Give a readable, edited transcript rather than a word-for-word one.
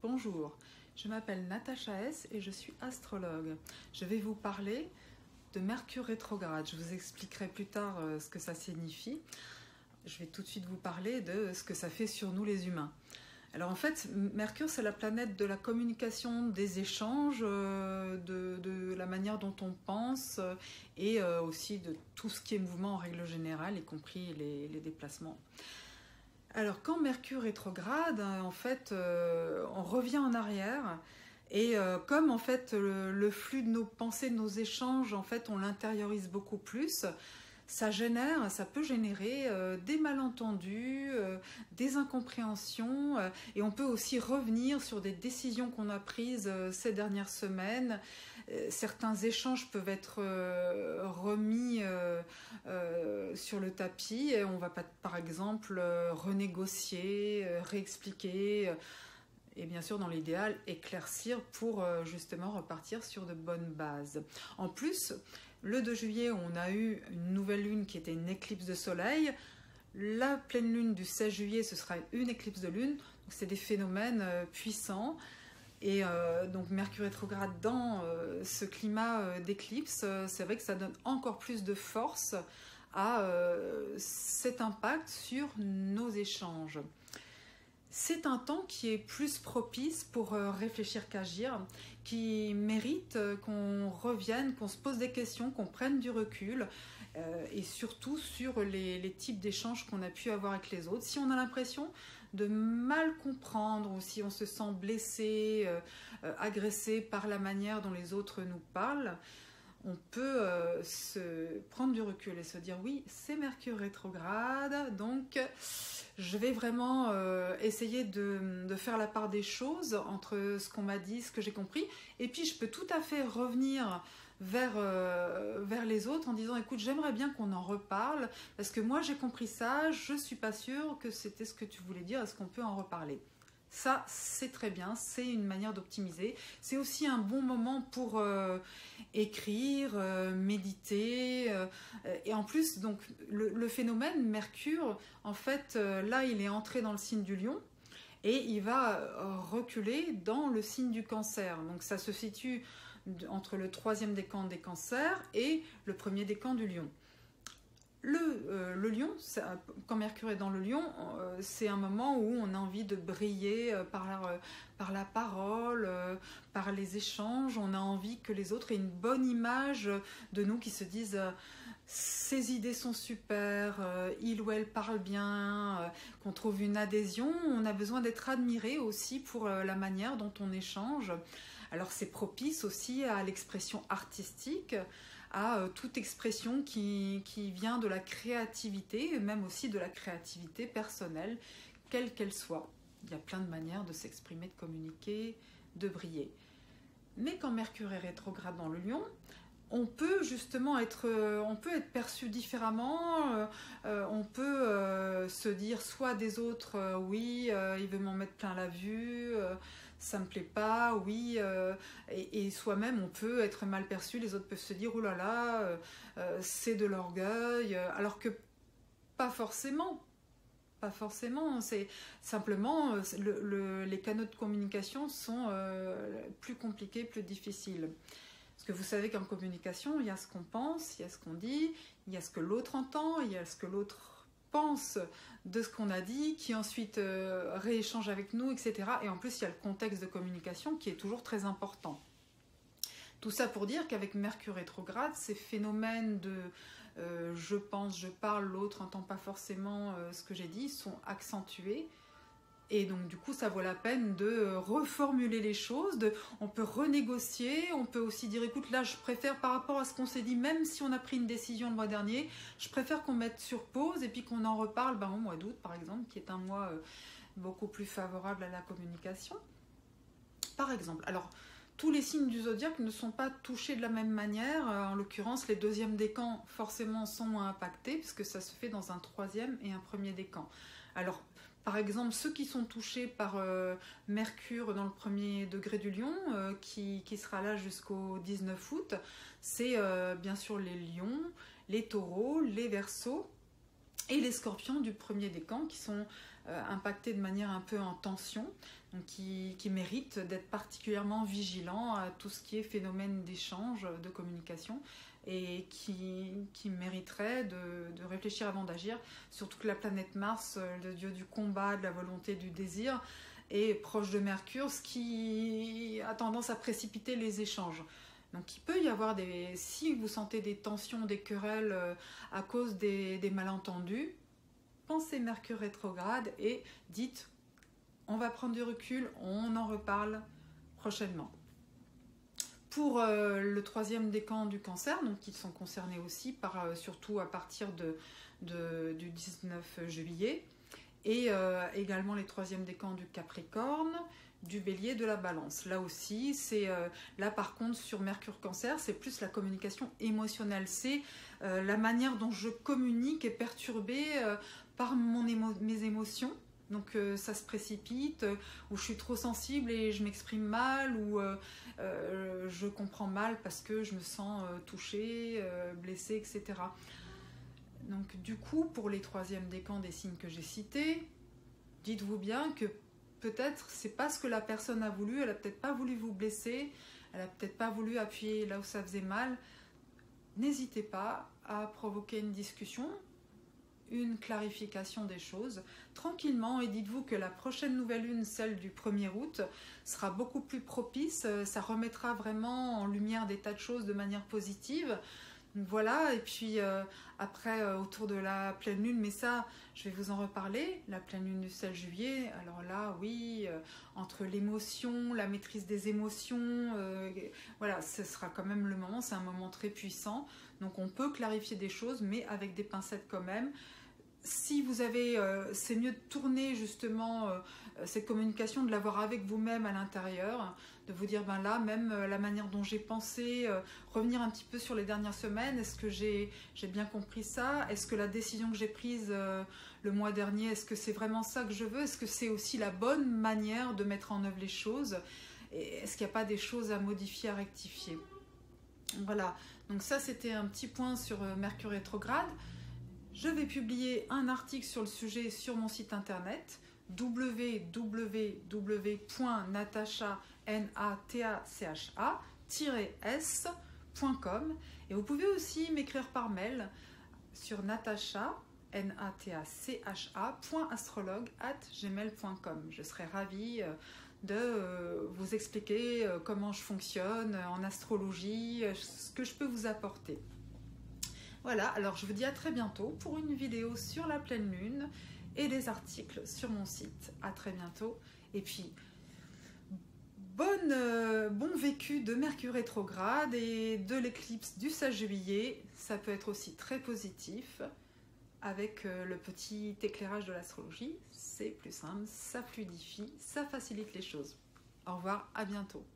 Bonjour, je m'appelle Natacha S et je suis astrologue. Je vais vous parler de Mercure rétrograde. Je vous expliquerai plus tard ce que ça signifie. Je vais tout de suite vous parler de ce que ça fait sur nous les humains. Alors en fait, Mercure c'est la planète de la communication, des échanges, de la manière dont on pense et aussi de tout ce qui est mouvement en règle générale, y compris les déplacements. Alors quand Mercure rétrograde, en fait, on revient en arrière et comme en fait le flux de nos pensées, de nos échanges, en fait, on l'intériorise beaucoup plus. Ça peut générer des malentendus, des incompréhensions et on peut aussi revenir sur des décisions qu'on a prises ces dernières semaines. Certains échanges peuvent être remis sur le tapis et on va par exemple renégocier, réexpliquer et bien sûr dans l'idéal éclaircir pour justement repartir sur de bonnes bases. En plus, le 2 juillet, on a eu une nouvelle lune qui était une éclipse de soleil. La pleine lune du 16 juillet, ce sera une éclipse de lune. Donc c'est des phénomènes puissants. Et donc Mercure rétrograde dans ce climat d'éclipse, c'est vrai que ça donne encore plus de force à cet impact sur nos échanges. C'est un temps qui est plus propice pour réfléchir qu'agir, qui mérite qu'on revienne, qu'on se pose des questions, qu'on prenne du recul et surtout sur les types d'échanges qu'on a pu avoir avec les autres. Si on a l'impression de mal comprendre ou si on se sent blessé, agressé par la manière dont les autres nous parlent, on peut se prendre du recul et se dire oui, c'est Mercure rétrograde, donc je vais vraiment essayer de faire la part des choses entre ce qu'on m'a dit, ce que j'ai compris, et puis je peux tout à fait revenir vers les autres en disant écoute, j'aimerais bien qu'on en reparle, parce que moi j'ai compris ça, je ne suis pas sûre que c'était ce que tu voulais dire, est-ce qu'on peut en reparler ? Ça, c'est très bien, c'est une manière d'optimiser. C'est aussi un bon moment pour écrire, méditer. Et en plus, donc, le phénomène Mercure, en fait, là, il est entré dans le signe du Lion et il va reculer dans le signe du Cancer. Donc, ça se situe entre le 3e décan des Cancers et le 1er décan du Lion. Le lion, quand Mercure est dans le lion, c'est un moment où on a envie de briller par la parole, par les échanges. On a envie que les autres aient une bonne image de nous, qui se disent ces idées sont super, il ou elle parle bien, qu'on trouve une adhésion. On a besoin d'être admiré aussi pour la manière dont on échange. Alors c'est propice aussi à l'expression artistique, à toute expression qui vient de la créativité, et même aussi de la créativité personnelle, quelle qu'elle soit. Il y a plein de manières de s'exprimer, de communiquer, de briller. Mais quand Mercure est rétrograde dans le Lion, on peut justement être perçu différemment, on peut se dire soit des autres, oui, il veut m'en mettre plein la vue, ça me plaît pas, oui, et soi-même on peut être mal perçu, les autres peuvent se dire oh là là, c'est de l'orgueil, alors que pas forcément, c'est simplement les canaux de communication sont plus compliqués, plus difficiles. Parce que vous savez qu'en communication, il y a ce qu'on pense, il y a ce qu'on dit, il y a ce que l'autre entend, il y a ce que l'autre pense de ce qu'on a dit, qui ensuite rééchange avec nous, etc. Et en plus, il y a le contexte de communication qui est toujours très important. Tout ça pour dire qu'avec Mercure rétrograde, ces phénomènes de je pense, je parle, l'autre n'entend pas forcément ce que j'ai dit, sont accentués. Et donc du coup ça vaut la peine de reformuler les choses, on peut renégocier, on peut aussi dire écoute là je préfère par rapport à ce qu'on s'est dit, même si on a pris une décision le mois dernier, je préfère qu'on mette sur pause et puis qu'on en reparle au mois d'août par exemple, qui est un mois beaucoup plus favorable à la communication. Par exemple, alors tous les signes du zodiaque ne sont pas touchés de la même manière, en l'occurrence les 2e décans forcément sont moins impactés puisque ça se fait dans un 3e et un 1er décan. Alors par exemple, ceux qui sont touchés par Mercure dans le 1er degré du Lion, qui sera là jusqu'au 19 août, c'est bien sûr les Lions, les Taureaux, les Verseaux et les Scorpions du 1er décan qui sont impactés de manière un peu en tension, donc qui méritent d'être particulièrement vigilants à tout ce qui est phénomène d'échange, de communication, et qui mériterait de réfléchir avant d'agir, surtout que la planète Mars, le dieu du combat, de la volonté, du désir, est proche de Mercure, ce qui a tendance à précipiter les échanges. Donc il peut y avoir si vous sentez des tensions, des querelles à cause des malentendus, pensez Mercure rétrograde et dites on va prendre du recul, on en reparle prochainement. Pour le 3e décan du Cancer, donc ils sont concernés aussi, surtout à partir du 19 juillet, et également les 3e décans du Capricorne, du Bélier, de la Balance. Là aussi, là par contre sur Mercure Cancer, c'est plus la communication émotionnelle, c'est la manière dont je communique est perturbée par mes émotions. Donc ça se précipite, ou je suis trop sensible et je m'exprime mal, ou je comprends mal parce que je me sens touchée, blessée, etc. Donc du coup, pour les 3e décans des signes que j'ai cités, dites-vous bien que peut-être c'est pas ce que la personne a voulu, elle a peut-être pas voulu vous blesser, elle a peut-être pas voulu appuyer là où ça faisait mal. N'hésitez pas à provoquer une discussion, une clarification des choses tranquillement, et dites-vous que la prochaine nouvelle lune, celle du 1er août, sera beaucoup plus propice, ça remettra vraiment en lumière des tas de choses de manière positive. Donc voilà, et puis après autour de la pleine lune, mais ça je vais vous en reparler, la pleine lune du 16 juillet, alors là oui, entre l'émotion, la maîtrise des émotions, voilà, ce sera quand même le moment, c'est un moment très puissant, donc on peut clarifier des choses mais avec des pincettes quand même. Si vous avez, c'est mieux de tourner justement cette communication, de l'avoir avec vous-même à l'intérieur, de vous dire, ben là, même la manière dont j'ai pensé, revenir un petit peu sur les dernières semaines, est-ce que j'ai bien compris ça? Est-ce que la décision que j'ai prise le mois dernier, est-ce que c'est vraiment ça que je veux? Est-ce que c'est aussi la bonne manière de mettre en œuvre les choses? Et est-ce qu'il n'y a pas des choses à modifier, à rectifier? Voilà, donc ça c'était un petit point sur Mercure rétrograde. Je vais publier un article sur le sujet sur mon site internet www.natacha-s.com, et vous pouvez aussi m'écrire par mail sur natacha.astrologue@gmail.com. Je serai ravie de vous expliquer comment je fonctionne en astrologie, ce que je peux vous apporter. Voilà, alors je vous dis à très bientôt pour une vidéo sur la pleine lune et des articles sur mon site. À très bientôt. Et puis, bon vécu de Mercure rétrograde et de l'éclipse du 16 juillet. Ça peut être aussi très positif avec le petit éclairage de l'astrologie. C'est plus simple, ça fluidifie, ça facilite les choses. Au revoir, à bientôt.